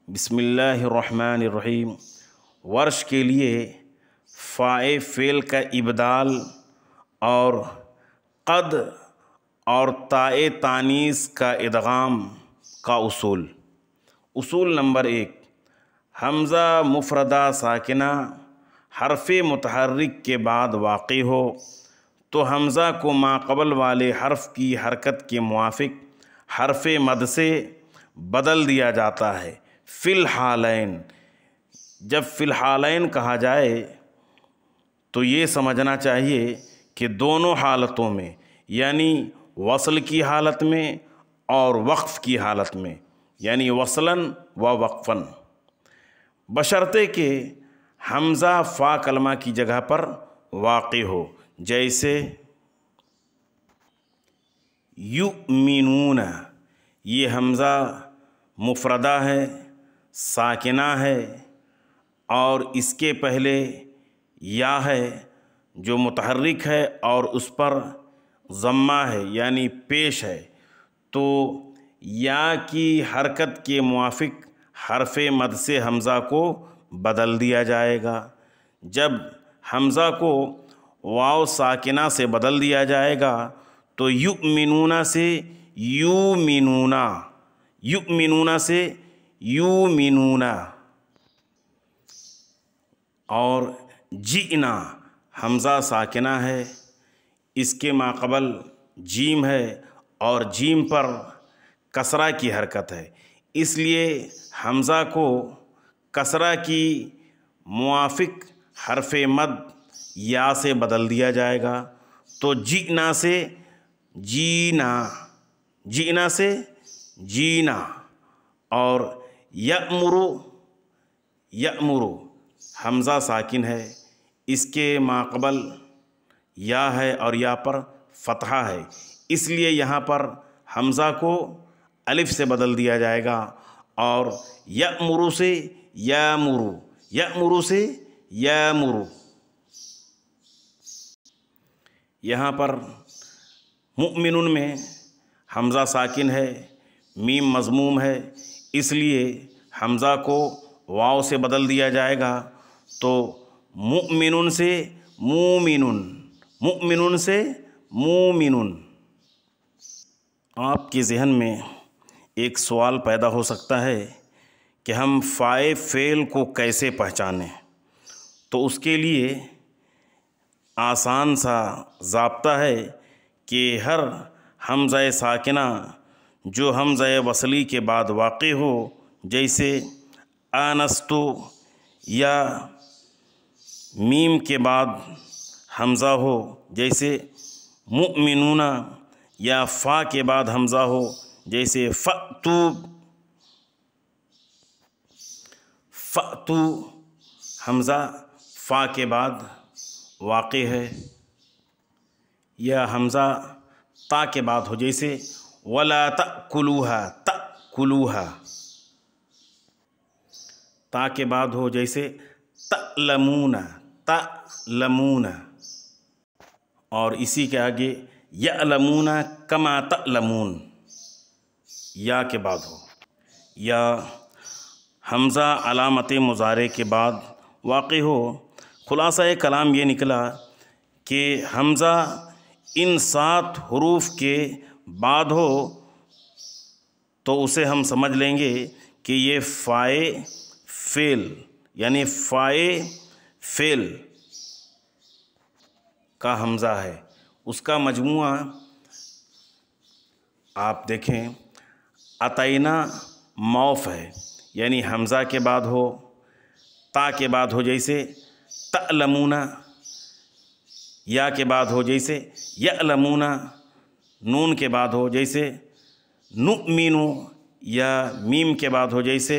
بسم اللہ الرحمن الرحیم۔ ورش کے لیے فائے فعل کا ابدال اور قد اور تائے تانیث کا ادغام کا اصول نمبر 1، حمزہ مفردہ ساکنہ حرف متحرک کے بعد واقع ہو تو حمزہ کو ماقبل والے حرف کی حرکت کے موافق حرف مد سے بدل دیا جاتا ہے۔ فی الحالین، جب فی الحالین کہا جائے تو یہ سمجھنا چاہیے کہ دونوں حالتوں میں، یعنی وصل کی حالت میں اور وقف کی حالت میں، یعنی وصلاً و وقفاً، بشرطے کہ حمزہ فا کلمہ کی جگہ پر واقع ہو، جیسے یؤمنون، یہ حمزہ مفردہ ہے، ساکنہ ہے، اور اس کے پہلے یا ہے جو متحرک ہے اور اس پر ضمہ ہے یعنی پیش ہے، تو یا کی حرکت کے موافق حرف مد سے حمزہ کو بدل دیا جائے گا۔ جب حمزہ کو واو ساکنہ سے بدل دیا جائے گا تو یؤمنون سے یؤمنون، یؤمنون سے یؤمنون، اور جئنا حمزہ ساکنہ ہے، اس کے ماقبل جیم ہے اور جیم پر کسرہ کی حرکت ہے، اس لیے حمزہ کو کسرہ کی موافق حرف مد یا سے بدل دیا جائے گا، تو جئنا سے جینا، جئنا سے جینا، اور یأمرو، یأمرو حمزہ ساکن ہے، اس کے ماقبل یا ہے اور یا پر فتحہ ہے، اس لیے یہاں پر حمزہ کو الف سے بدل دیا جائے گا، اور یأمرو سے یامرو، یأمرو سے یامرو۔ یہاں پر مؤمنون میں حمزہ ساکن ہے، میم مضموم ہے، اس لیے حمزہ کو واو سے بدل دیا جائے گا، تو مؤمنون سے مومنون، مؤمنون سے مومنون۔ آپ کے ذہن میں ایک سوال پیدا ہو سکتا ہے کہ ہم فائے فعل کو کیسے پہچانیں؟ تو اس کے لیے آسان سا ضابطہ ہے کہ ہر حمزہ ساکنہ جو حمزہ وصلی کے بعد واقع ہو، جیسے آنستو، یا میم کے بعد حمزہ ہو جیسے مؤمنون، یا فا کے بعد حمزہ ہو جیسے فأتو، فأتو حمزہ فا کے بعد واقع ہے، یا حمزہ تا کے بعد ہو جیسے ولا تأکلوہا، تأکلوہا، تا کے بعد ہو جیسے تعلمون، تعلمون، اور اسی کے آگے یعلمون کما تعلمون یا کے بعد ہو، یا حمزہ علامت مضارع کے بعد واقع ہو۔ خلاصہ کلام یہ نکلا کہ حمزہ ان 7 حروف کے بعد ہو تو اسے ہم سمجھ لیں گے کہ یہ فائے فعل، یعنی فائے فعل کا حمزہ ہے۔ اس کا مجموعہ آپ دیکھیں، اتینا موف ہے، یعنی حمزہ کے بعد ہو، تا کے بعد ہو جیسے تعلمون، یا کے بعد ہو جیسے یعلمون، نون کے بعد ہو جیسے نؤمن، یا میم کے بعد ہو جیسے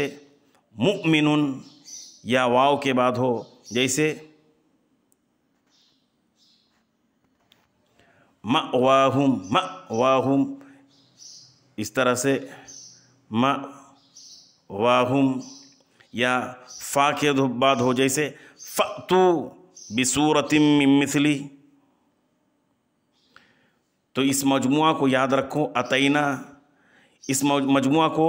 مؤمنون، یا واو کے بعد ہو جیسے مأواہم، مأواہم، اس طرح سے مأواہم، یا فا کے بعد ہو جیسے فأتو بصورت من مثلی۔ تو اس مجموعہ کو یاد رکھو، اتینا، اس مجموعہ کو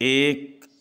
1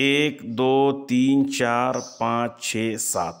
1 2 3 4 5 6 7,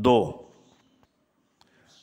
2,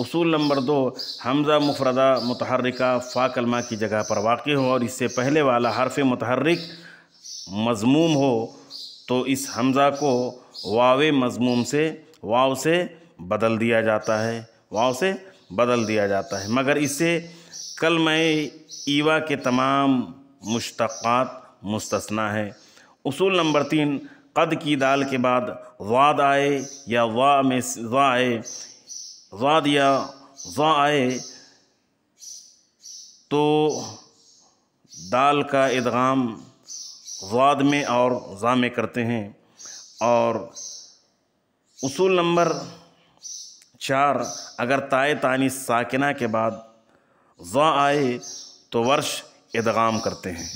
اصول نمبر 2، حمزہ مفردہ متحرکہ فا کلمہ کی جگہ پر واقع ہو اور اس سے پہلے والا حرف متحرک مضموم ہو تو اس حمزہ کو واو سے بدل دیا جاتا ہے، مگر اس سے کلمہ ایوا کے تمام مشتقات مستثنیٰ ہے۔ اصول نمبر 3، قد کی دال کے بعد ضاد آئے یا ضا آئے تو دال کا ادغام ضاد میں اور ضا میں کرتے ہیں۔ اور اصول نمبر 4، اگر تائے تانیث ساکنہ کے بعد ضا آئے تو ورش ادغام کرتے ہیں۔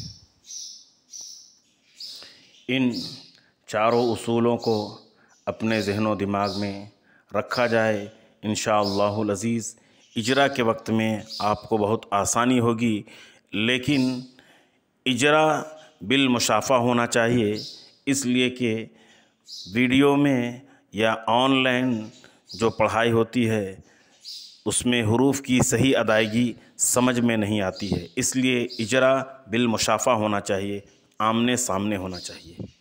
ان چاروں اصولوں کو اپنے ذہن و دماغ میں رکھا جائے، انشاءاللہ العزیز اجرا کے وقت میں آپ کو بہت آسانی ہوگی، لیکن اجرا بالمشافہ ہونا چاہیے، اس لیے کہ ویڈیو میں یا آن لائن جو پڑھائی ہوتی ہے اس میں حروف کی صحیح ادائیگی سمجھ میں نہیں آتی ہے، اس لیے اجرا بالمشافہ ہونا چاہیے، آمنے سامنے ہونا چاہیے۔